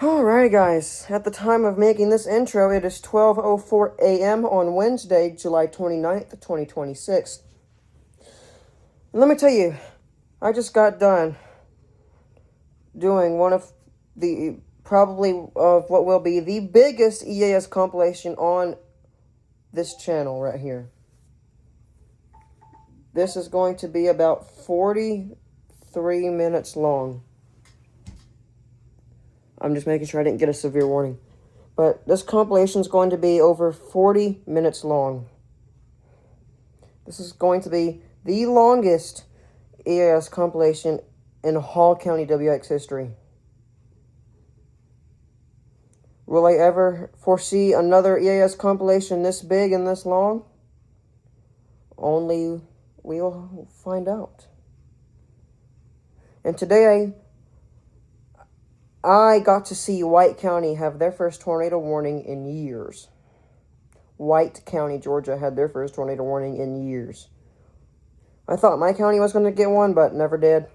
Alrighty guys, at the time of making this intro, it is 12:04 a.m. on Wednesday, July 29th, 2026. And let me tell you, I just got done doing one of the, probably of what will be the biggest EAS compilation on this channel right here. This is going to be about 43 minutes long. I'm just making sure I didn't get a severe warning. But this compilation is going to be over 40 minutes long. This is going to be the longest EAS compilation in Hall County WX history. Will I ever foresee another EAS compilation this big and this long? Only we'll find out. And today I got to see White County have their first tornado warning in years. White County, Georgia had their first tornado warning in years. I thought my county was going to get one, but never did.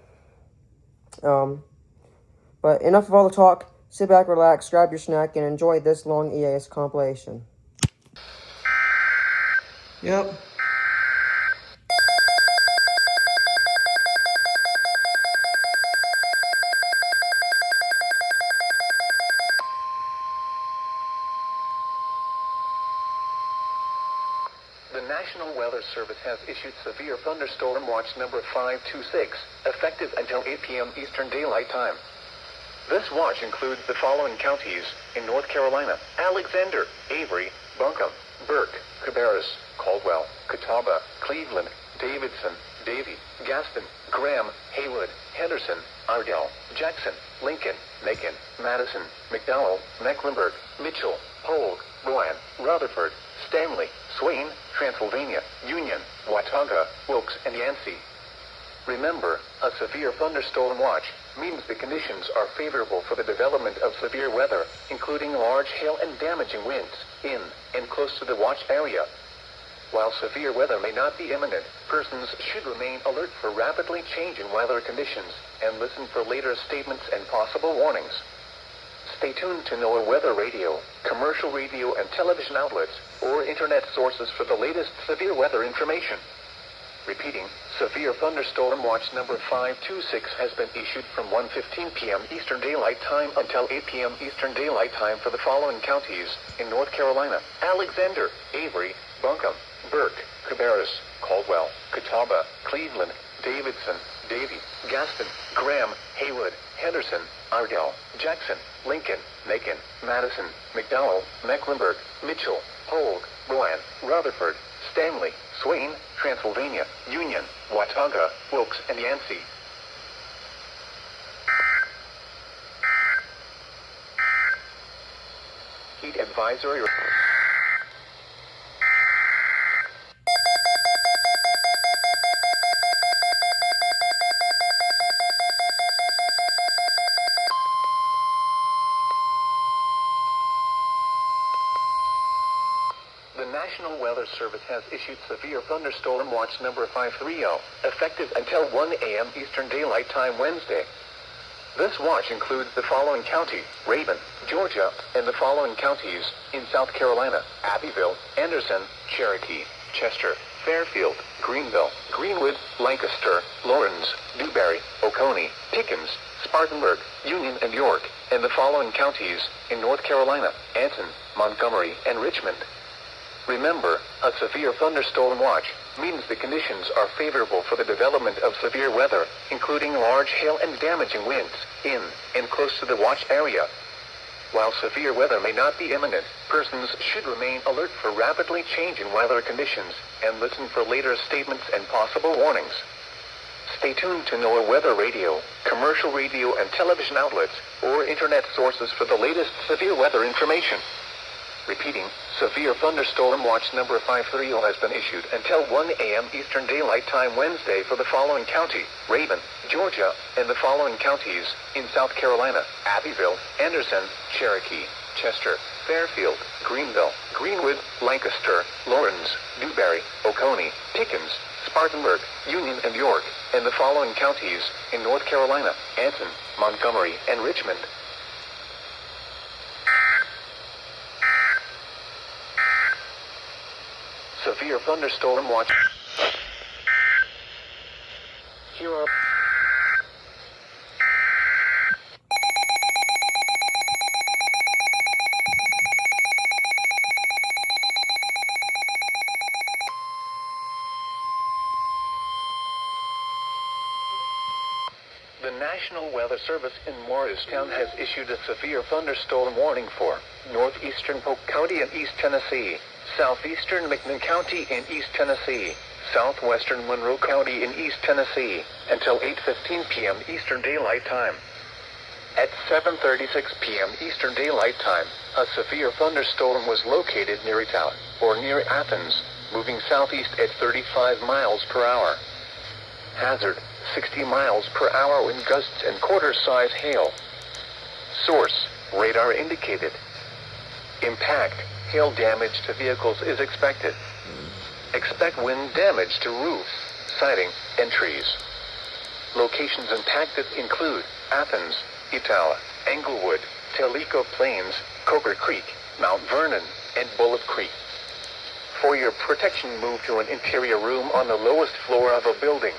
But enough of all the talk. Sit back, relax, grab your snack, and enjoy this long EAS compilation. Yep. The National Weather Service has issued severe thunderstorm watch number 526, effective until 8 p.m. Eastern Daylight Time. This watch includes the following counties in North Carolina: Alexander, Avery, Buncombe, Burke, Cabarrus, Caldwell, Catawba, Cleveland, Davidson, Davie, Gaston, Graham, Haywood, Henderson, Ardell, Jackson, Lincoln, Macon, Madison, McDowell, Mecklenburg, Mitchell, Polk, Rowan, Rutherford, Stanley, Swain, Transylvania, Union, Watauga, Wilkes, and Yancey. Remember, a severe thunderstorm watch means the conditions are favorable for the development of severe weather, including large hail and damaging winds, in and close to the watch area. While severe weather may not be imminent, persons should remain alert for rapidly changing weather conditions and listen for later statements and possible warnings. Stay tuned to NOAA Weather Radio, commercial radio and television outlets, or internet sources for the latest severe weather information. Repeating, severe thunderstorm watch number 526 has been issued from 1:15 p.m. Eastern Daylight Time until 8 p.m. Eastern Daylight Time for the following counties in North Carolina: Alexander, Avery, Buncombe, Burke, Cabarrus, Caldwell, Catawba, Cleveland, Davidson, Davie, Gaston, Graham, Haywood, Henderson, Ardell, Jackson, Lincoln, Macon, Madison, McDowell, Mecklenburg, Mitchell, Polk, Rowan, Rutherford, Stanley, Swain, Transylvania, Union, Watauga, Wilkes, and Yancey. Heat advisory. The National Weather Service has issued severe thunderstorm watch number 530, effective until 1 a.m. Eastern Daylight Time Wednesday. This watch includes the following county: Raven, Georgia, and the following counties in South Carolina: Abbeville, Anderson, Cherokee, Chester, Fairfield, Greenville, Greenwood, Lancaster, Lawrence, Dewberry, Oconee, Pickens, Spartanburg, Union, and York, and the following counties in North Carolina: Anson, Montgomery, and Richmond. Remember, a severe thunderstorm watch means the conditions are favorable for the development of severe weather, including large hail and damaging winds, in and close to the watch area. While severe weather may not be imminent, persons should remain alert for rapidly changing weather conditions and listen for later statements and possible warnings. Stay tuned to NOAA Weather Radio, commercial radio and television outlets, or internet sources for the latest severe weather information. Repeating, severe thunderstorm watch number 530 has been issued until 1 a.m. Eastern Daylight Time Wednesday for the following county: Raven, Georgia, and the following counties in South Carolina: Abbeville, Anderson, Cherokee, Chester, Fairfield, Greenville, Greenwood, Lancaster, Lawrence, Dewberry, Oconee, Pickens, Spartanburg, Union, and York, and the following counties in North Carolina: Anson, Montgomery, and Richmond. severe thunderstorm watch. Here are The National Weather Service in Morristown has issued a severe thunderstorm warning for northeastern Polk County and East Tennessee, southeastern McMinn County in East Tennessee, southwestern Monroe County in East Tennessee, until 8:15 p.m. Eastern Daylight Time. At 7:36 p.m. Eastern Daylight Time, a severe thunderstorm was located near Italy, or near Athens, moving southeast at 35 miles per hour. Hazard, 60 miles per hour wind gusts and quarter-size hail. Source, radar indicated. Impact, hail damage to vehicles is expected. Expect wind damage to roofs, siding, and trees. Locations impacted include Athens, Etala, Englewood, Tellico Plains, Coker Creek, Mount Vernon, and Bullet Creek. For your protection, move to an interior room on the lowest floor of a building.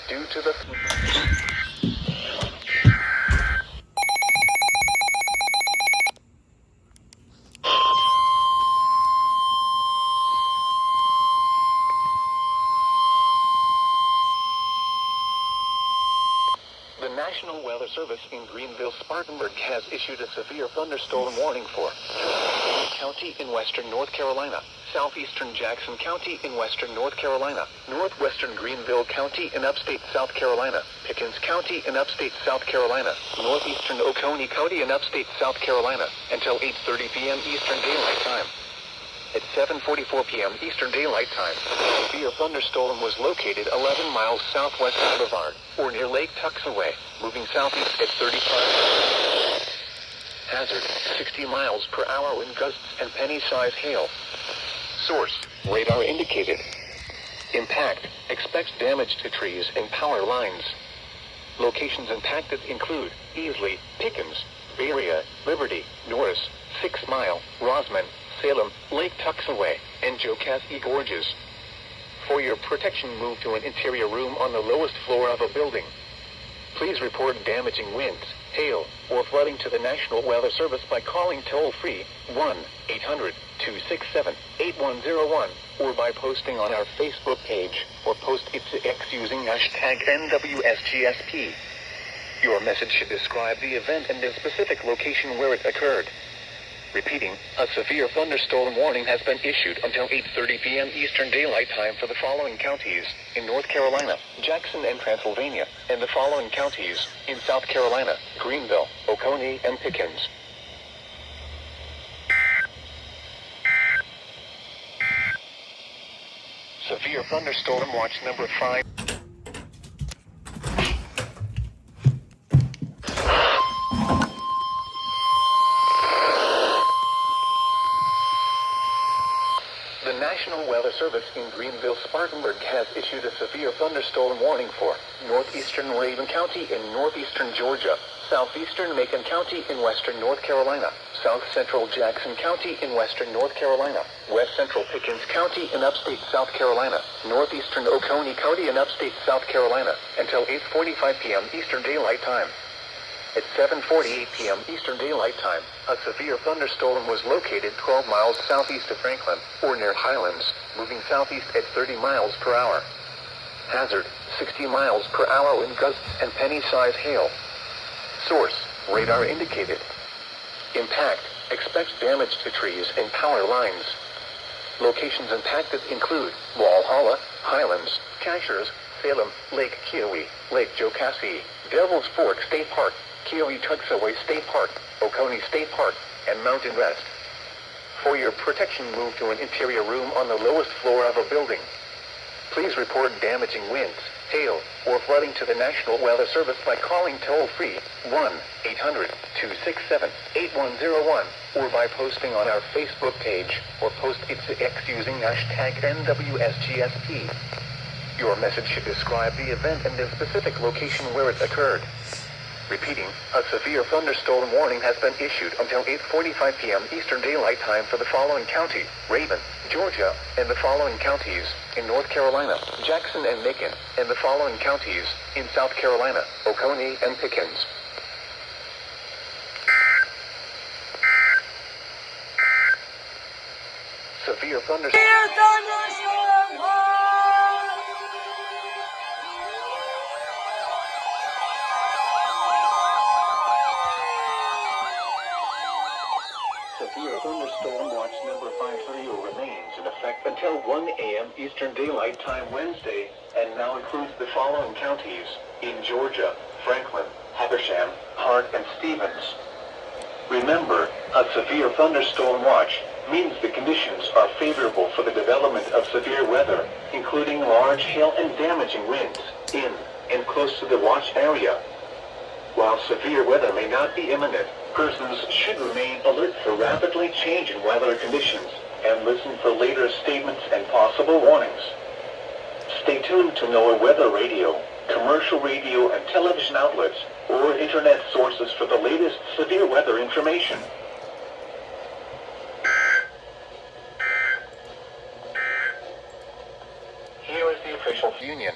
Due to the The National Weather Service in Greenville-Spartanburg has issued a severe thunderstorm warning for County in western North Carolina, southeastern Jackson County in western North Carolina, northwestern Greenville County in upstate South Carolina, Pickens County in upstate South Carolina, northeastern Oconee County in upstate South Carolina, until 8:30 p.m. Eastern Daylight Time. At 7:44 p.m. Eastern Daylight Time, a severe thunderstorm was located 11 miles southwest of Brevard, or near Lake Tuxaway, moving southeast at 35. Hazard, 60 miles per hour wind gusts and penny-size hail. Source, radar indicated. Impact, expects damage to trees and power lines. Locations impacted include Easley, Pickens, Berea, Liberty, Norris, 6 Mile, Rosman, Salem, Lake Tuxaway, and Jocassee Gorges. For your protection, move to an interior room on the lowest floor of a building. Please report damaging winds, hail, or flooding to the National Weather Service by calling toll-free 1-800-267-8101 or by posting on our Facebook page or post it to X using hashtag NWSGSP. Your message should describe the event and the specific location where it occurred. Repeating, a severe thunderstorm warning has been issued until 8:30 p.m. Eastern Daylight Time for the following counties in North Carolina, Jackson and Transylvania, and the following counties in South Carolina, Greenville, Oconee, and Pickens. Severe thunderstorm watch number 5. The National Weather Service in Greenville-Spartanburg has issued a severe thunderstorm warning for northeastern Raven County in northeastern Georgia, southeastern Macon County in western North Carolina, south central Jackson County in western North Carolina, west central Pickens County in upstate South Carolina, northeastern Oconee County in upstate South Carolina, until 8:45 p.m. Eastern Daylight Time. At 7:48 p.m. Eastern Daylight Time, a severe thunderstorm was located 12 miles southeast of Franklin, or near Highlands, moving southeast at 30 miles per hour. Hazard, 60 miles per hour wind gusts and penny-size hail. Source, radar indicated. Impact, expects damage to trees and power lines. Locations impacted include Walhalla, Highlands, Cashiers, Salem, Lake Keowee, Lake Jocassee, Devil's Fork State Park, Keowee Tuxaway State Park, Oconee State Park, and Mountain Rest. For your protection, move to an interior room on the lowest floor of a building. Please report damaging winds, hail, or flooding to the National Weather Service by calling toll-free 1-800-267-8101 or by posting on our Facebook page or post it to X using hashtag NWSGSP. Your message should describe the event and the specific location where it occurred. Repeating, a severe thunderstorm warning has been issued until 8:45 p.m. Eastern Daylight Time for the following county, Raven, Georgia, and the following counties in North Carolina, Jackson and Macon, and the following counties in South Carolina, Oconee and Pickens. Severe thunderstorm. Severe thunderstorm watch number 53 remains in effect until 1 a.m. Eastern Daylight Time Wednesday, and now includes the following counties in Georgia: Franklin, Habersham, Hart, and Stevens. Remember, a severe thunderstorm watch means the conditions are favorable for the development of severe weather, including large hail and damaging winds in and close to the watch area. While severe weather may not be imminent, persons should remain alert for rapidly changing weather conditions and listen for later statements and possible warnings. Stay tuned to NOAA weather radio, commercial radio and television outlets, or internet sources for the latest severe weather information. Here is the official union.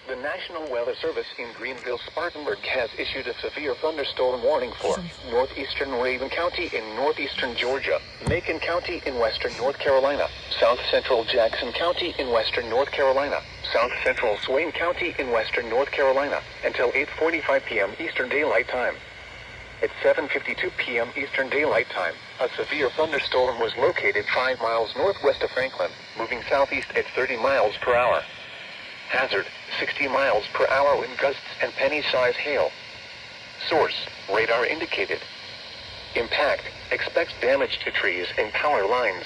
The National Weather Service in Greenville-Spartanburg has issued a severe thunderstorm warning for northeastern Raven County in northeastern Georgia, Macon County in western North Carolina, south central Jackson County in western North Carolina, south central Swain County in western North Carolina, until 8:45 p.m. Eastern Daylight Time. At 7:52 p.m. Eastern Daylight Time, a severe thunderstorm was located 5 miles northwest of Franklin, moving southeast at 30 miles per hour. Hazard, 60 miles per hour wind gusts and penny-size hail. Source, radar indicated. Impact, expects damage to trees and power lines.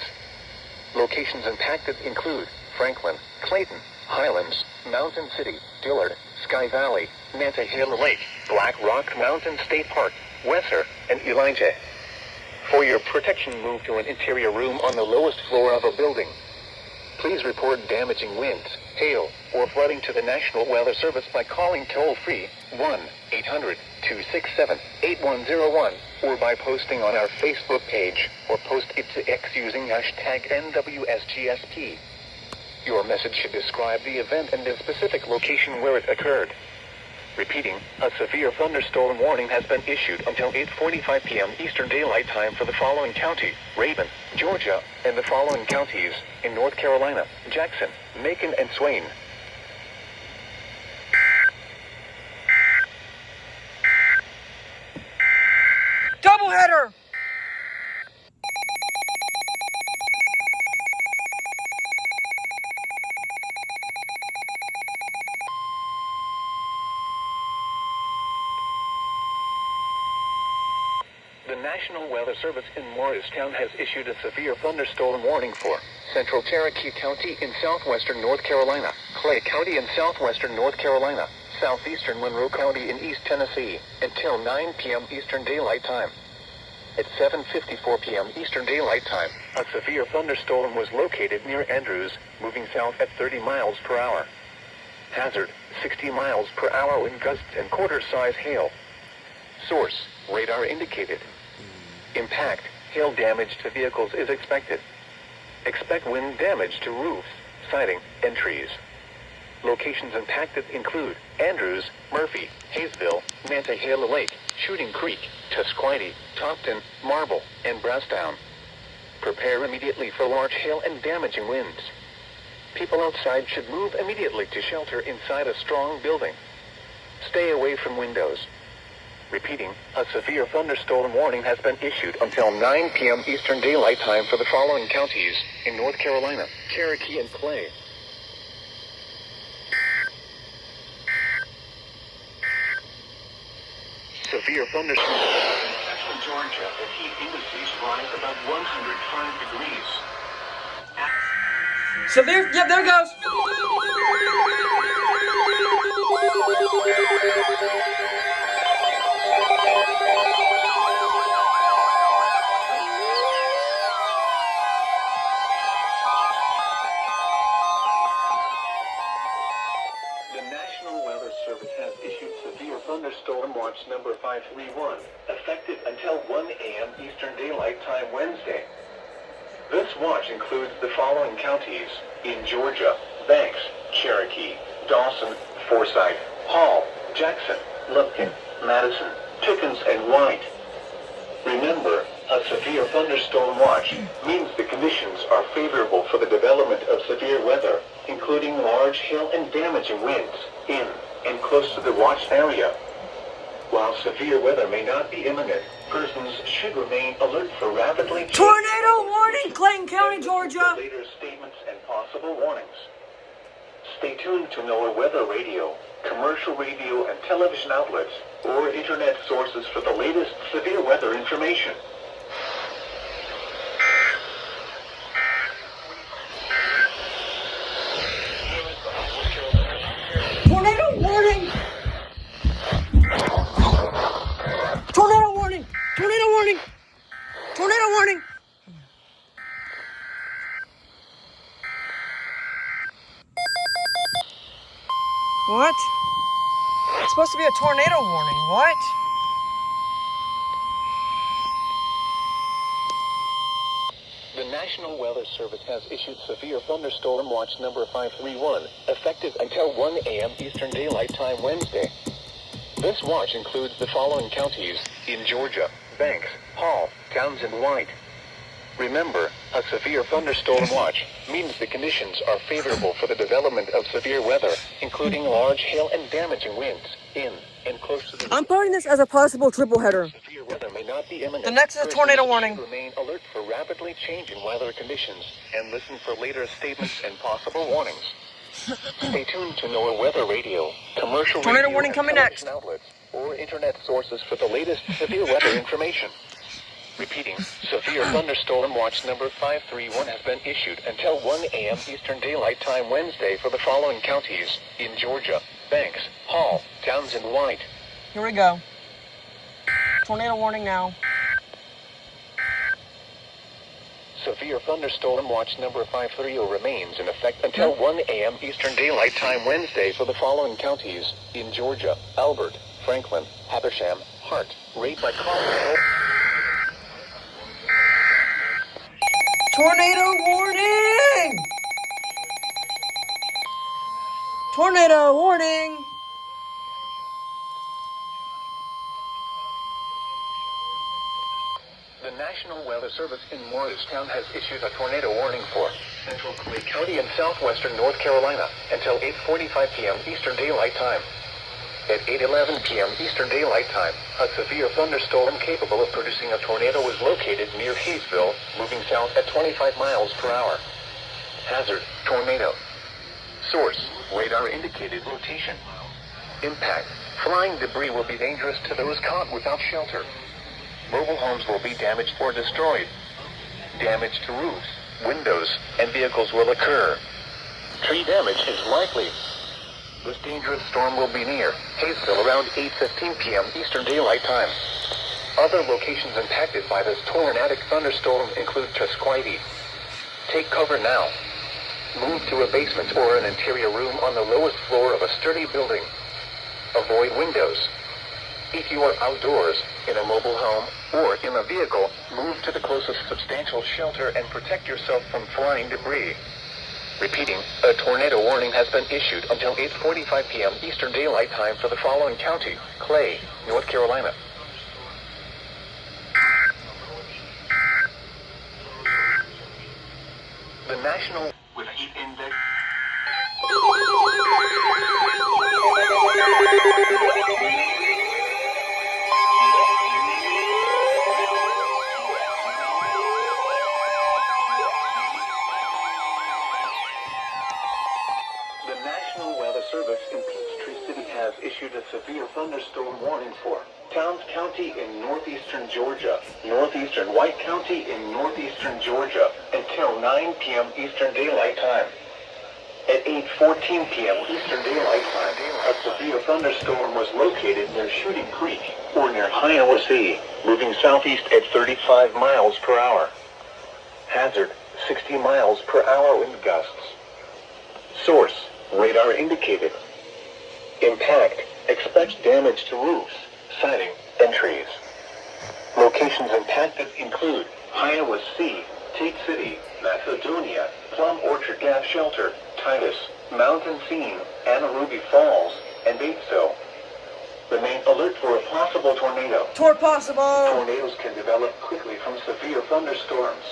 Locations impacted include Franklin, Clayton, Highlands, Mountain City, Dillard, Sky Valley, Nantahala Lake, Black Rock Mountain State Park, Wesser, and Elijah. For your protection, move to an interior room on the lowest floor of a building. Please report damaging winds, hail, or flooding to the National Weather Service by calling toll-free 1-800-267-8101 or by posting on our Facebook page or post it to X using hashtag NWSGSP. Your message should describe the event and the specific location where it occurred. Repeating, a severe thunderstorm warning has been issued until 8:45 p.m. Eastern Daylight Time for the following county, Raven, Georgia, and the following counties in North Carolina, Jackson, Macon, and Swain. Doubleheader! The National Weather Service in Morristown has issued a severe thunderstorm warning for Central Cherokee County in southwestern North Carolina, Clay County in southwestern North Carolina, southeastern Monroe County in East Tennessee, until 9 p.m. Eastern Daylight Time. At 7:54 p.m. Eastern Daylight Time, a severe thunderstorm was located near Andrews, moving south at 30 miles per hour. Hazard, 60 miles per hour wind gusts and quarter-size hail. Source, radar indicated. Impact, hail damage to vehicles is expected. Expect wind damage to roofs, siding, and trees. Locations impacted include Andrews, Murphy, Hayesville, Nantahala Lake, Shooting Creek, Tusquity, Topton, Marble, and Brasstown. Prepare immediately for large hail and damaging winds. People outside should move immediately to shelter inside a strong building. Stay away from windows. Repeating, a severe thunderstorm warning has been issued until 9 p.m. Eastern Daylight Time for the following counties in North Carolina, Cherokee, and Clay. Severe thunderstorm in central Georgia and heat indices rise about 105 degrees. Severe, yeah, there it goes. thunderstorm watch number 531, effective until 1 a.m. Eastern Daylight Time Wednesday. This watch includes the following counties in Georgia: Banks, Cherokee, Dawson, Forsyth, Hall, Jackson, Lupkin, Madison, Pickens, and White. Remember, a severe thunderstorm watch means the conditions are favorable for the development of severe weather, including large hail and damaging winds in and close to the watch area. While severe weather may not be imminent, persons should remain alert for rapidly changing Tornado warning, Clayton County, Georgia. later statements and possible warnings. Stay tuned to NOAA Weather Radio, commercial radio and television outlets, or internet sources for the latest severe weather information. Tornado warning! Tornado warning! Tornado warning! Tornado warning! What? It's supposed to be a tornado warning. What? The National Weather Service has issued severe thunderstorm watch number 531, effective until 1 a.m. Eastern Daylight Time Wednesday. This watch includes the following counties in Georgia: Banks, Hall, Townsend, White. Remember, a severe thunderstorm watch means the conditions are favorable for the development of severe weather, including large hail and damaging winds in and close to the... I'm putting this as a possible triple header. Severe weather may not be imminent. The next is a tornado Persons warning. should remain alert for rapidly changing weather conditions and listen for later statements and possible warnings. Stay tuned to NOAA Weather Radio, commercial Tornado radio warning and coming television next. outlets, or internet sources for the latest severe weather information. Repeating, severe thunderstorm watch number 531 has been issued until 1 a.m. Eastern Daylight Time Wednesday for the following counties in Georgia: Banks, Hall, Townsend, White. Here we go. Tornado warning now. Severe thunderstorm watch number 530 remains in effect until 1 a.m. Eastern Daylight Time Wednesday for the following counties in Georgia: Albert, Franklin, Habersham, Hart, Rate by Colorado. Tornado warning! Tornado warning! The National Weather Service in Morristown has issued a tornado warning for Central Clay County and southwestern North Carolina until 8:45 p.m. Eastern Daylight Time. At 8:11 p.m. Eastern Daylight Time, a severe thunderstorm capable of producing a tornado was located near Hayesville, moving south at 25 miles per hour. Hazard: tornado. Source: radar indicated rotation. Impact: flying debris will be dangerous to those caught without shelter. Mobile homes will be damaged or destroyed. Damage to roofs, windows, and vehicles will occur. Tree damage is likely. This dangerous storm will be near Hayesville around 8:15 p.m. Eastern Daylight Time. Other locations impacted by this tornadic thunderstorm include Tusquity. Take cover now. Move to a basement or an interior room on the lowest floor of a sturdy building. Avoid windows. If you are outdoors, in a mobile home, or in a vehicle, move to the closest substantial shelter and protect yourself from flying debris. Repeating, a tornado warning has been issued until 8:45 p.m. Eastern Daylight Time for the following county: Clay, North Carolina. The National with Heat Index. The National Weather Service in Peachtree City has issued a severe thunderstorm warning for Towns County in northeastern Georgia, northeastern White County in northeastern Georgia, until 9 p.m. Eastern Daylight Time. At 8:14 p.m. Eastern Daylight Time, a severe thunderstorm was located near Shooting Creek, or near Hiawassee, moving southeast at 35 miles per hour. Hazard: 60 miles per hour wind gusts. Source: radar indicated. Impact: Expect damage to roofs, siding, and trees. Locations impacted include Iowa Sea, Tate City, Macedonia, Plum Orchard Gap Shelter, Titus, Mountain Scene, Ruby Falls, and Batesville. Remain alert for a possible tornado. Possible. Tornadoes can develop quickly from severe thunderstorms.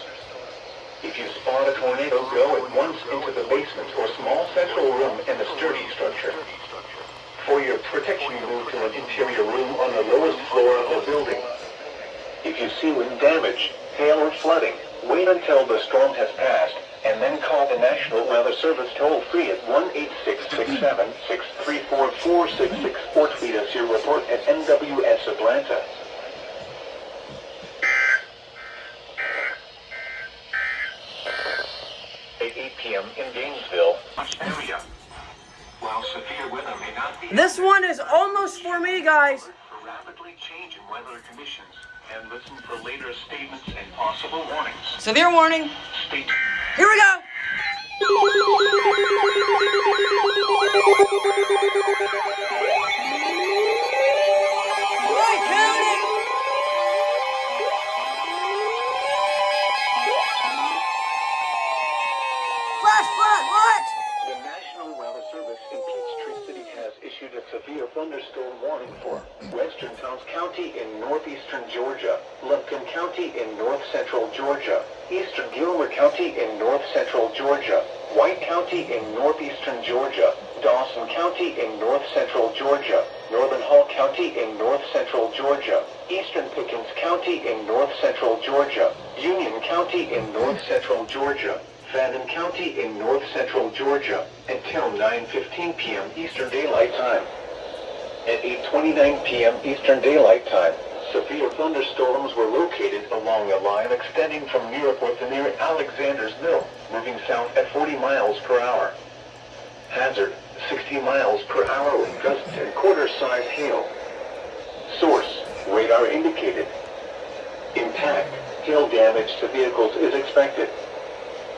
If you spot a tornado, go at once into the basement or small central room in the sturdy structure. For your protection, move to an interior room on the lowest floor of the building. If you see wind damage, hail or flooding, wait until the storm has passed, and then call the National Weather Service toll-free at 1-866-7-634-466 or tweet us your report at NWS Atlanta. At 8 p.m. in Gainesville, area. While severe weather may not be... This one is almost for me, guys. For rapidly changing weather conditions, and listen for later statements and possible warnings. Severe warning. State. Here we go. Right, County. Flash flood, what? The National Weather Service in Peachtree City has issued a severe thunderstorm warning for Western Towns County in northeastern Georgia, Lumpkin County in north-central Georgia, Eastern Gilmer County in north-central Georgia, White County in northeastern Georgia, Dawson County in north-central Georgia, Northern Hall County in north-central Georgia, Eastern Pickens County in north-central Georgia, Union County in north-central Georgia, Fannin County in north-central Georgia, until 9:15 p.m. Eastern Daylight Time. At 8:29 p.m. Eastern Daylight Time, severe thunderstorms were located along a line extending from Muirport to near Alexander's Mill, moving south at 40 miles per hour. Hazard, 60 miles per hour with gusts and quarter-size hail. Source, radar indicated. Impact, hail damage to vehicles is expected.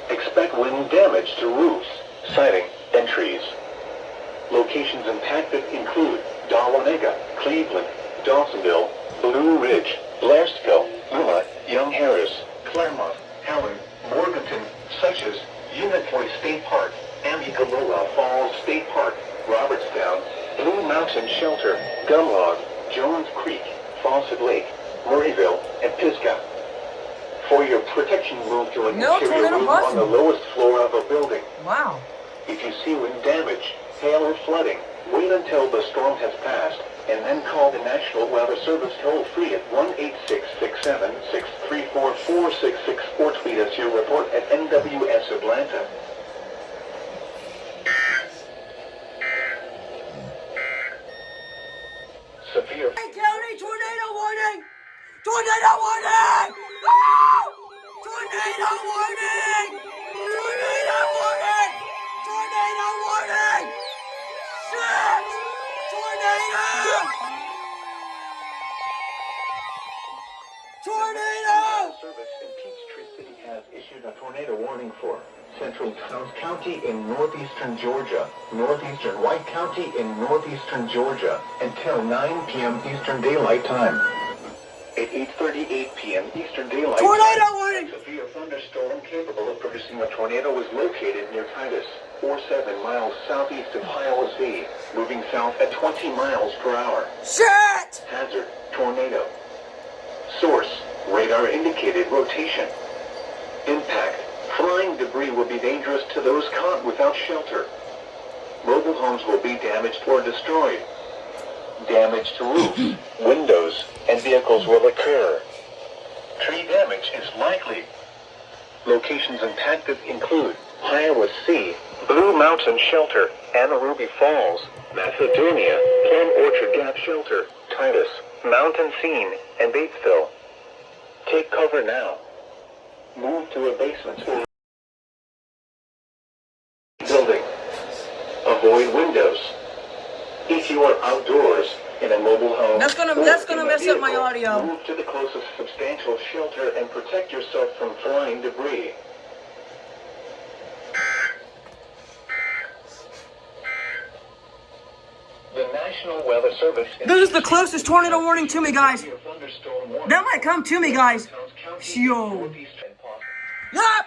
Expect wind damage to roofs, siding, and trees. Locations impacted include Dahlonega, Cleveland, Dawsonville, Blue Ridge, Blairsville, Lula, Young Harris, Claremont, Helen, Morganton, such as Unicoi State Park, Amicalola Falls State Park, Robertstown, Blue Mountain Shelter, Gumlog, Jones Creek, Fawcett Lake, Murrayville, and Pisgah. For your protection, move to an interior room on the lowest floor of a building. Wow. If you see wind damage, hail or flooding, wait until the storm has passed, and then call the National Weather Service toll-free at 1-866-7-634-466 or tweet us your report at NWS Atlanta. Severe... Hey, County, tornado warning! Tornado warning! Ah! Tornado warning! Tornado warning! Tornado warning! Shit! Tornado! Tornado! Service in Peachtree City has issued a tornado warning for Central Towns County in northeastern Georgia, northeastern White County in northeastern Georgia, until 9 p.m. Eastern Daylight Time. At 8:38 p.m. Eastern Daylight Tornado Time, warning! a severe thunderstorm capable of producing a tornado was located near Titus, 47 miles southeast of Iowa Sea, moving south at 20 miles per hour. Shit! Hazard, tornado. Source, radar indicated rotation. Impact, flying debris will be dangerous to those caught without shelter. Mobile homes will be damaged or destroyed. Damage to roofs, windows, and vehicles will occur. Tree damage is likely. Locations impacted include Iowa Sea, Blue Mountain Shelter, Ruby Falls, Macedonia, Plum Orchard Gap Shelter, Titus, Mountain Scene, and Batesville. Take cover now. Move to a basement or building. Avoid windows. If you are outdoors in a mobile home, That's gonna mess up my audio. Move to the closest substantial shelter and protect yourself from flying debris. The National Weather Service. This is the closest tornado warning to me, guys. Thunderstorm warning. That might come to me, guys. Yo. Yep.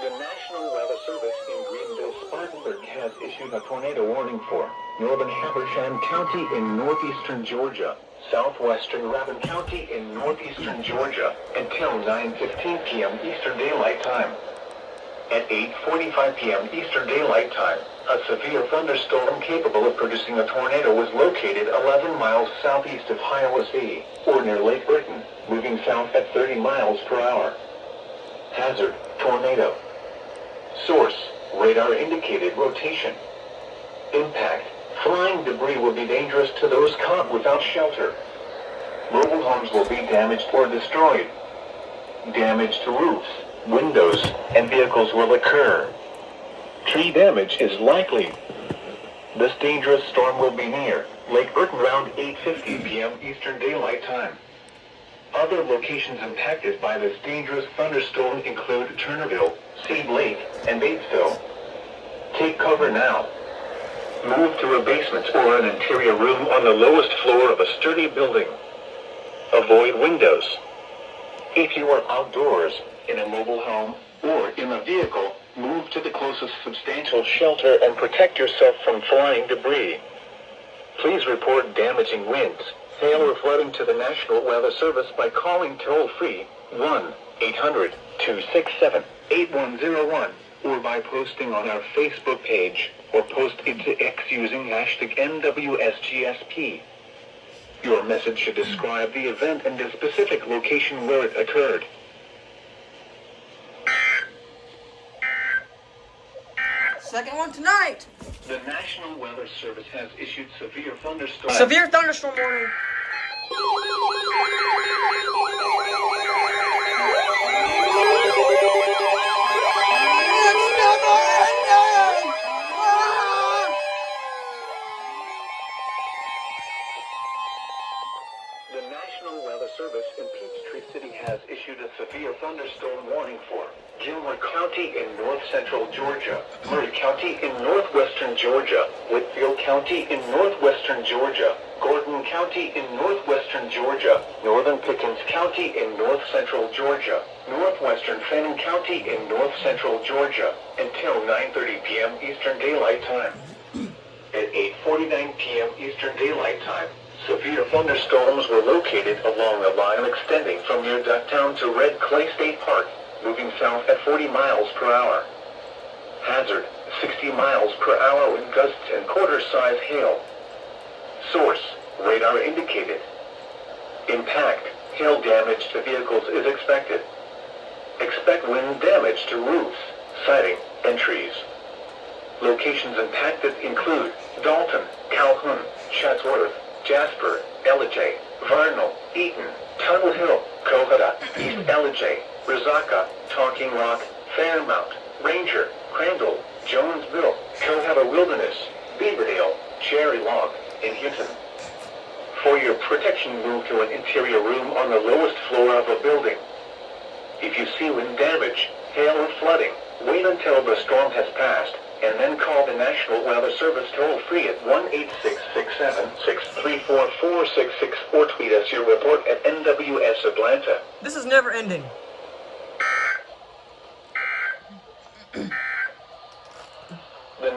The National Weather Service in Greenville, Spartanburg has issued a tornado warning for northern Habersham County in northeastern Georgia, southwestern Rabun County in northeastern Georgia, until 9:15 p.m. Eastern Daylight Time. At 8:45 p.m. Eastern Daylight Time, a severe thunderstorm capable of producing a tornado was located 11 miles southeast of Hiawassee, or near Lake Burton, moving south at 30 miles per hour. Hazard, tornado. Source, radar indicated rotation. Impact, flying debris will be dangerous to those caught without shelter. Mobile homes will be damaged or destroyed. Damage to roofs, windows, and vehicles will occur. Tree damage is likely. This dangerous storm will be near Lake Burton around 8:50 p.m. Eastern Daylight Time. Other locations impacted by this dangerous thunderstorm include Turnerville, Seed Lake, and Batesville. Take cover now. Move to a basement or an interior room on the lowest floor of a sturdy building. Avoid windows. If you are outdoors, in a mobile home, or in a vehicle, move to the closest substantial shelter and protect yourself from flying debris. Please report damaging winds, hail, or flooding to the National Weather Service by calling toll-free 1-800-267-8101 or by posting on our Facebook page or post it to X using hashtag NWSGSP. Your message should describe the event and the specific location where it occurred. Second one tonight. The National Weather Service has issued severe thunderstorm. Severe thunderstorm warning. It's never ending! The National Weather Service in Peachtree City has issued a severe thunderstorm warning for Gilmer County in north-central Georgia, Murray County in northwestern Georgia, Whitfield County in northwestern Georgia, Gordon County in northwestern Georgia, northern Pickens County in north-central Georgia, northwestern Fannin County in north-central Georgia, until 9:30 p.m. Eastern Daylight Time. At 8:49 p.m. Eastern Daylight Time, severe thunderstorms were located along a line extending from near Ducktown to Red Clay State Park, moving south at 40 miles per hour. Hazard, 60 miles per hour with gusts and quarter-size hail. Source, radar indicated. Impact, hail damage to vehicles is expected. Expect wind damage to roofs, siding, and trees. Locations impacted include Dalton, Calhoun, Chatsworth, Jasper, Ellijay, Varnell, Eaton, Tuttle Hill, Cohada, East Ellijay, Rizaka, Talking Rock, Fairmount, Ranger, Crandall, Jonesville, Cohada Wilderness, Beaverdale, Cherry Log, and Hinton. For your protection, move to an interior room on the lowest floor of a building. If you see wind damage, hail, or flooding, wait until the storm has passed, and then call the National Weather Service toll-free at 1-866-763-4466 or tweet us your report at NWS Atlanta. This is never ending. The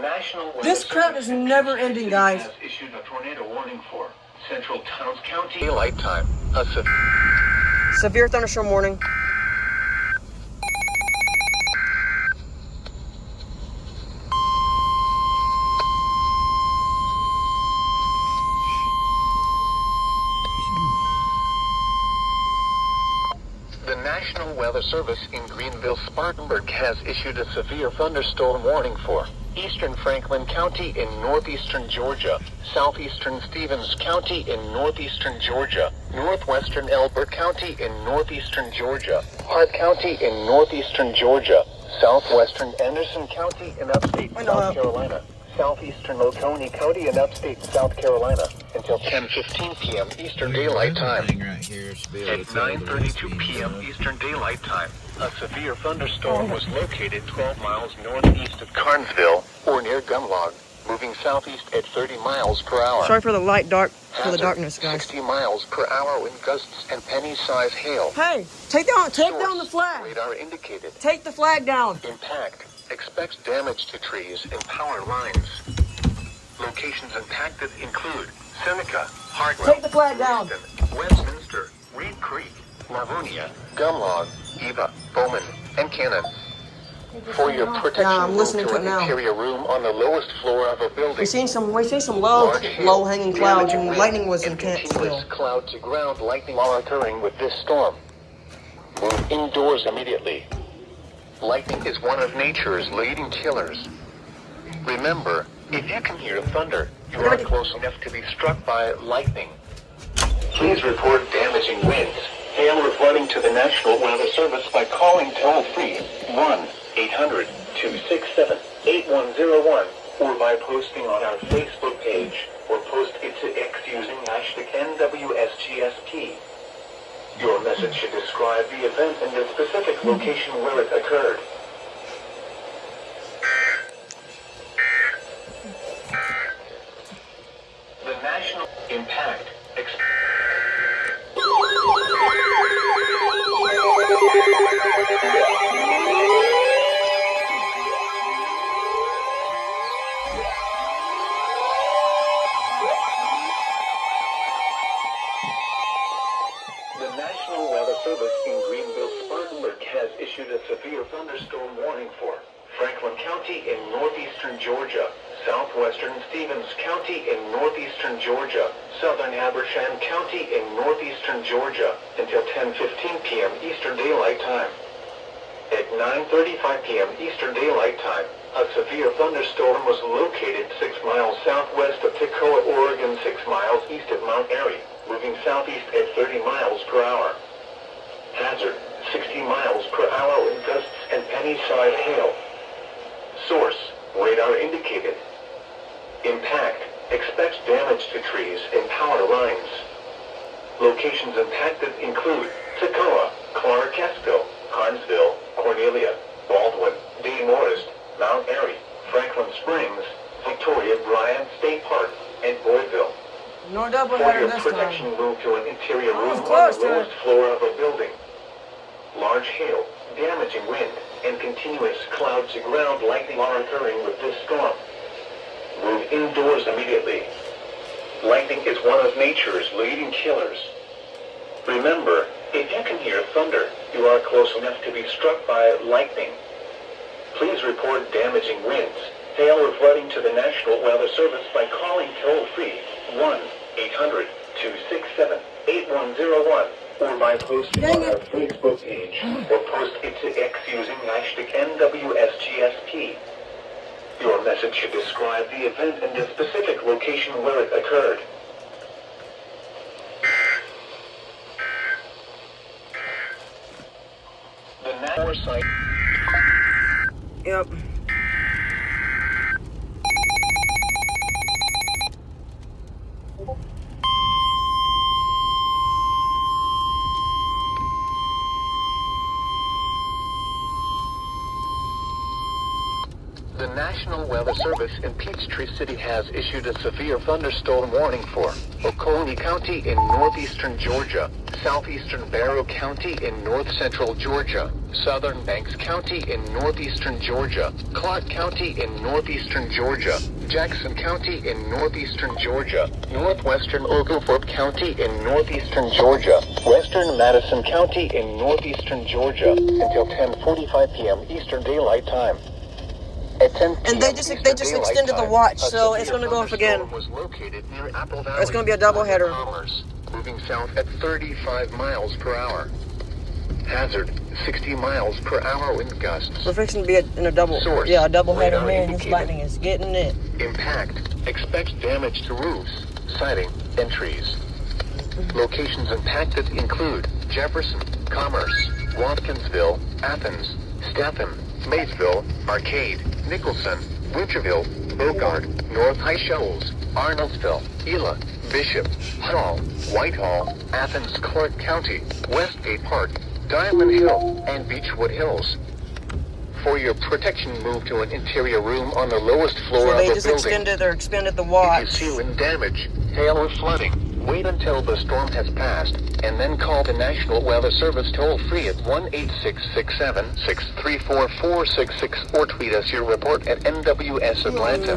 National Weather This crap Service is never ending, guys. has issued a tornado warning for Central Towns County. Daylight time. Severe thunderstorm warning. The National Weather Service in Greenville, Spartanburg has issued a severe thunderstorm warning for eastern Franklin County in northeastern Georgia, southeastern Stevens County in northeastern Georgia, northwestern Elbert County in northeastern Georgia, Hart County in northeastern Georgia, southwestern Anderson County in upstate South Carolina, southeastern Oconee County in upstate South Carolina until 10:15 p.m. Eastern Daylight Time. At 9:32 p.m. Eastern Daylight Time, a severe thunderstorm was located 12 miles northeast of Carnesville, or near Gunlog, moving southeast at 30 miles per hour. Sorry for the for the Hazard, darkness, guys. 60 miles per hour wind gusts and penny-size hail. Hey, take down the Source, flag. radar indicated. Take the flag down. Impact. Expects damage to trees and power lines. Locations impacted include Seneca, Hartwell, Take the flag down. Weston, Westminster, Reed Creek, Livonia, Gumlog, Eva, Bowman, and Cannon. For your protection, Yeah, I'm move listening to to an it now. interior room on the lowest floor of a building. We seen some low hanging clouds, and Wind lightning was in and Canton continuous still. cloud to ground lightning monitoring with this storm. Move indoors immediately. Lightning is one of nature's leading killers. Remember, if you can hear thunder, you are close enough to be struck by lightning. Please report damaging winds, hail, or flooding to the National Weather Service by calling toll-free 1-800-267-8101 or by posting on our Facebook page or post it to X using hashtag NWSGSP. Your message should describe the event and the specific location where it occurred. The National Impact The National Weather Service in Greenville-Spartanburg has issued a severe thunderstorm warning for Franklin County in northeastern Georgia, southwestern Stevens County in northeastern Georgia, southern Habersham County in northeastern Georgia, until 10:15 p.m. Eastern Daylight Time. At 9:35 p.m. Eastern Daylight Time, a severe thunderstorm was located 6 miles southwest of Toccoa, Oregon, 6 miles east of Mount Airy, moving southeast at 30 miles per hour. Hazard, 60 miles per hour wind gusts and penny-sized hail. Source, radar indicated. Impact, expects damage to trees and power lines. Locations impacted include Toccoa, Clark-Esco, Carnesville, Cornelia, Baldwin, DeMorest, Mount Airy, Franklin Springs, Victoria Bryant State Park, and Boydville. No double For header your this protection, time. move to an interior room on close the to lowest it. floor of a building. Large hail, damaging wind, and continuous cloud to ground lightning are occurring with this storm. Move indoors immediately. Lightning is one of nature's leading killers. Remember, if you can hear thunder, you are close enough to be struck by lightning. Please report damaging winds, hail, or flooding to the National Weather Service by calling toll-free 1-800-267-8101 or by posting on our Facebook page or post it to X using hashtag NWSGSP. Your message should describe the event and the specific location where it occurred. The National site. Yep. The National Weather Service in Peachtree City has issued a severe thunderstorm warning for Oconee County in northeastern Georgia, southeastern Barrow County in north-central Georgia, southern Banks County in northeastern Georgia, Clark County in northeastern Georgia, Jackson County in northeastern Georgia, northwestern Oglethorpe County in northeastern Georgia, western Madison County in northeastern Georgia, until 10:45 p.m. Eastern Daylight Time. At 10 And they just extended the watch, so it's going to go off again. Was located near Apple Valley, It's going to be a doubleheader. Commerce, moving south at 35 miles per hour. Hazard, 60 miles per hour wind gusts. We're fixing to be in a double. Source, Yeah, a double header radar here, and this indicated. lightning is getting it. Impact, expects damage to roofs, siding, and trees. Locations impacted include Jefferson, Commerce, Watkinsville, Athens, Statham, Maysville, Arcade, Nicholson, Winterville, Bogart, North High Shoals, Arnoldsville, Gila, Bishop, Hall, Whitehall, Athens, Clark County, Westgate Park, Diamond Hill, and Beechwood Hills. For your protection, move to an interior room on the lowest floor So of they a just building. expanded the If watch. you see wind damage, hail or flooding, wait until the storm has passed, and then call the National Weather Service toll-free at 1-866-7-634-466 or tweet us your report at NWS Atlanta.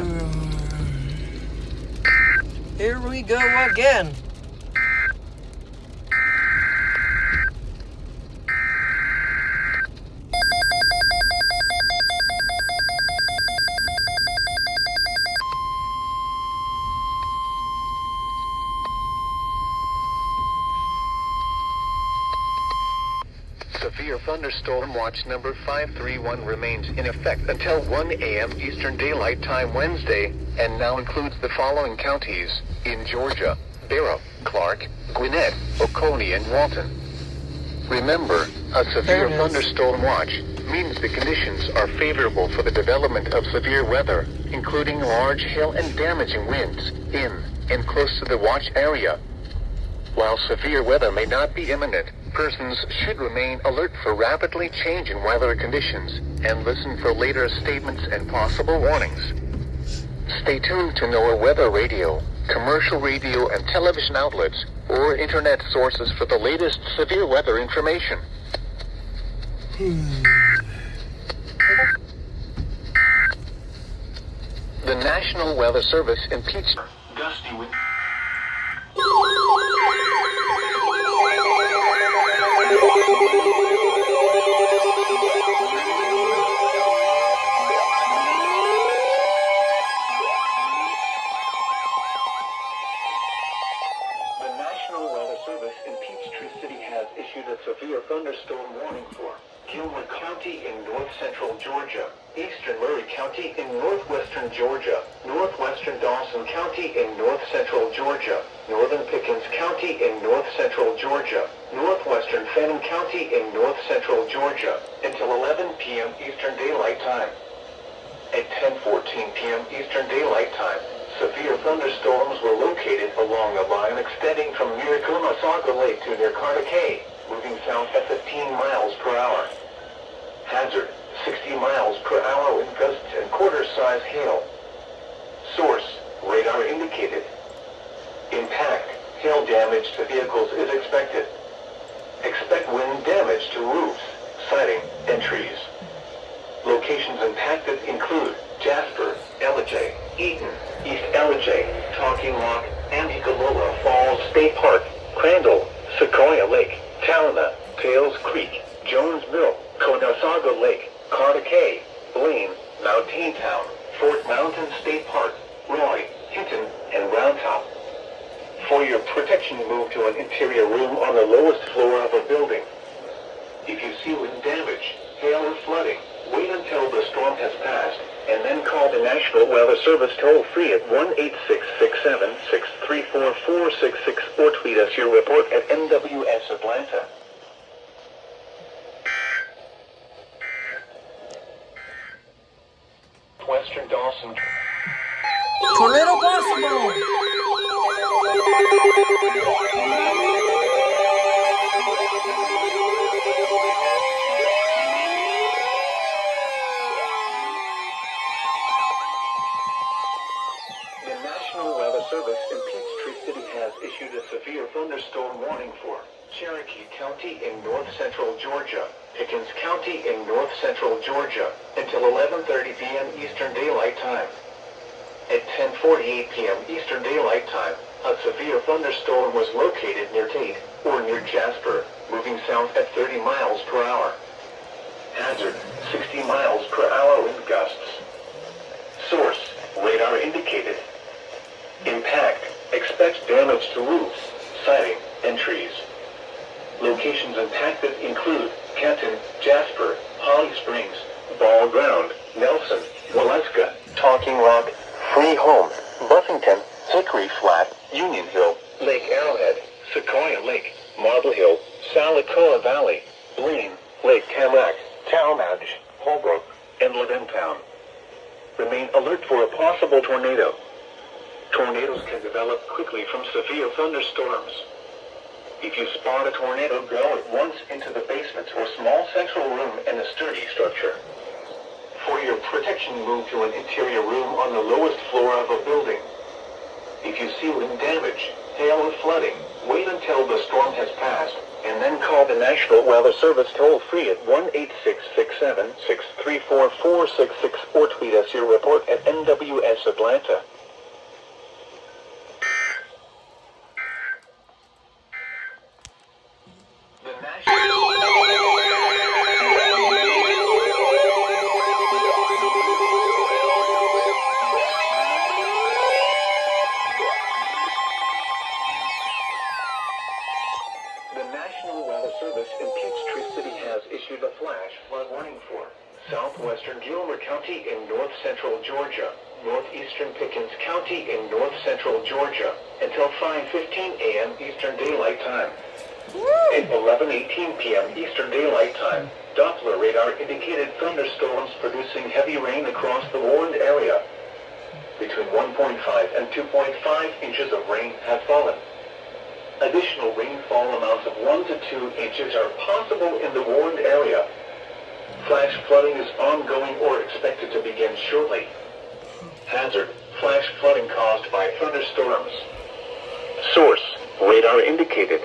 Here we go again. Severe thunderstorm watch number 531 remains in effect until 1 a.m. Eastern Daylight Time Wednesday, and now includes the following counties in Georgia: Barrow, Clark, Gwinnett, Oconee, and Walton. Remember, a severe thunderstorm watch means the conditions are favorable for the development of severe weather, including large hail and damaging winds in and close to the watch area. While severe weather may not be imminent, persons should remain alert for rapidly changing weather conditions and listen for later statements and possible warnings. Stay tuned to NOAA Weather Radio, commercial radio and television outlets, or internet sources for the latest severe weather information. The National Weather Service impeached gusty wind. The National Weather Service in Peachtree City has issued a severe thunderstorm warning for Gilmer County in north-central Georgia, eastern Murray County in northwestern Georgia, northwestern Dawson County in north-central Georgia, northern Pickens County in north-central Georgia, northwestern Fannin County in north-central Georgia, until 11 p.m. Eastern Daylight Time. At 10:14 p.m. Eastern Daylight Time, severe thunderstorms were located along a line extending from near Conococheague Lake to near Cartacay, moving south at 15 miles per hour. Hazard, 60 miles per hour wind gusts and quarter-size hail. Source, radar indicated. Impact, hail damage to vehicles is expected. Expect wind damage to roofs, siding, and trees. Locations impacted include Jasper, Ellijay, Eaton, East Ellijay, Talking Rock, Amicalola Falls State Park, Crandall, Sequoia Lake, Talna, Tails Creek, Jones Mill, Conococheague Lake, Cartacay, Blaine, Mountain Town, Fort Mountain State Park, Roy, Hinton, and Round Top. For your protection, move to an interior room on the lowest floor of a building. If you see wind damage, hail or flooding, wait until the storm has passed, and then call the National Weather Service toll-free at 1-866-7-634-466 or tweet us your report at NWS Atlanta. Western Dawson. Tornado possible! The National Weather Service in Peachtree City has issued a severe thunderstorm warning for Cherokee County in north-central Georgia, Pickens County in north-central Georgia, until 11:30 p.m. Eastern Daylight Time. At 10:48 p.m. Eastern Daylight Time, a severe thunderstorm was located near Tate, or near Jasper, moving south at 30 miles per hour. Hazard, 60 miles per hour wind gusts. Source, radar indicated. Impact, expect damage to roofs, siding, and trees. Locations impacted include Kenton, Jasper, Holly Springs, Ball Ground, Nelson, Waleska, Talking Rock, Free Home, Buffington, Hickory Flat, Union Hill, Lake Arrowhead, Sequoia Lake, Marble Hill, Salicoa Valley, Blaine, Lake Tamarack, Talmadge, Holbrook, and Leventown. Remain alert for a possible tornado. Tornadoes can develop quickly from severe thunderstorms. If you spot a tornado, go at once into the basement or small central room in a sturdy structure. For your protection, move to an interior room on the lowest floor of a building. If you see wind damage, hail, or flooding, wait until the storm has passed, and then call the National Weather Service toll-free at 1-866-7-634-466 or tweet us your report at NWS Atlanta. The National Weather Service in Peachtree City has issued a flash flood warning for southwestern Gilmer County in north-central Georgia, northeastern Pickens County in north-central Georgia, until 5:15 a.m. Eastern Daylight Time. At 11:18 p.m. Eastern Daylight Time, Doppler radar indicated thunderstorms producing heavy rain across the warned area. Between 1.5 and 2.5 inches of rain have fallen. Additional rainfall amounts of 1 to 2 inches are possible in the warned area. Flash flooding is ongoing or expected to begin shortly. Hazard: flash flooding caused by thunderstorms. Source: radar indicated.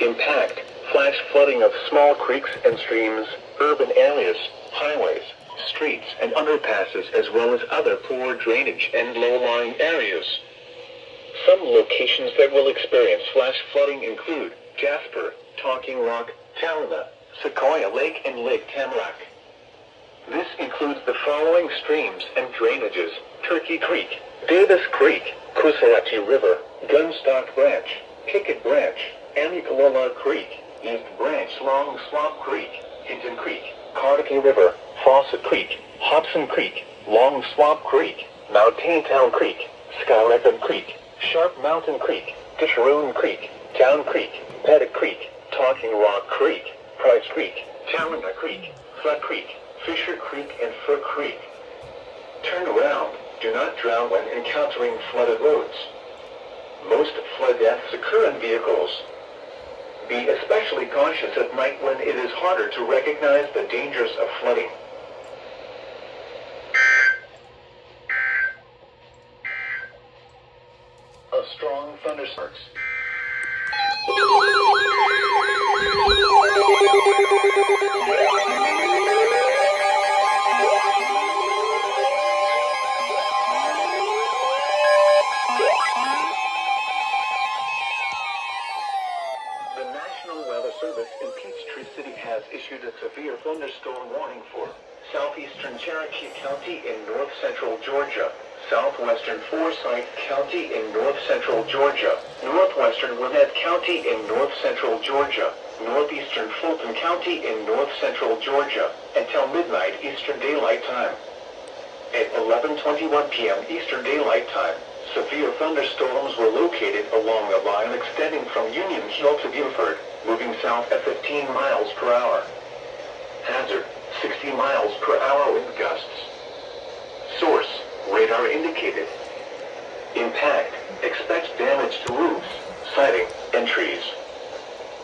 Impact: flash flooding of small creeks and streams, urban areas, highways, streets and underpasses, as well as other poor drainage and low-lying areas. Some locations that will experience flash flooding include Jasper, Talking Rock, Talina, Sequoia Lake, and Lake Tamarack. This includes the following streams and drainages: Turkey Creek, Davis Creek, Kusarati River, Gunstock Branch, Pickett Branch, Amicalola Creek, East Branch, Long Swamp Creek, Hinton Creek, Carnegie River, Fawcett Creek, Hobson Creek, Long Swamp Creek, Mountaintown Creek, Skyreppon Creek, Sharp Mountain Creek, Disharoon Creek, Town Creek, Pettit Creek, Talking Rock Creek, Price Creek, Talina Creek, Flood Creek, Fisher Creek, and Fur Creek. Turn around. Do not drown when encountering flooded roads. Most flood deaths occur in vehicles. Be especially cautious at night when it is harder to recognize the dangers of flooding. A strong thunderstorm. The National Weather Service in Peachtree City has issued a severe thunderstorm warning for southeastern Cherokee County in north-central Georgia, southwestern Forsyth County in north-central Georgia, northwestern Gwinnett County in north-central Georgia, northeastern Fulton County in north-central Georgia, until midnight Eastern Daylight Time. At 11:21 p.m. Eastern Daylight Time, severe thunderstorms were located along the line extending from Union Hill to Buford, moving south at 15 miles per hour. Hazard: 60 miles per hour wind gusts. Source: radar indicated. Impact: expect damage to roofs, siding, and trees.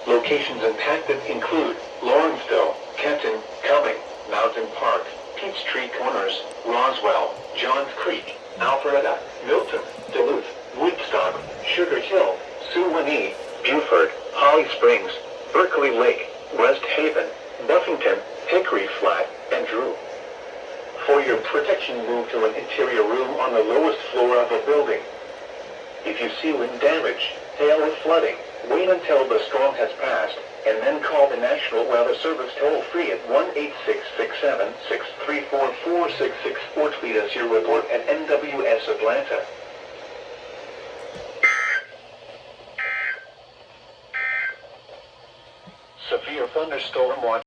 Locations impacted include Lawrenceville, Kenton, Cumming, Mountain Park, Peachtree Corners, Roswell, Johns Creek, Alpharetta, Milton, Duluth, Woodstock, Sugar Hill, Suwanee, Buford, Holly Springs, Berkeley Lake, West Haven, Buffington, Hickory Flat, and Drew. For your protection, move to an interior room on the lowest floor of a building. If you see wind damage, hail, or flooding, wait until the storm has passed, and then call the National Weather Service toll-free at 1-866-7-634-466 or tweet us your report at NWS Atlanta. Severe thunderstorm watch.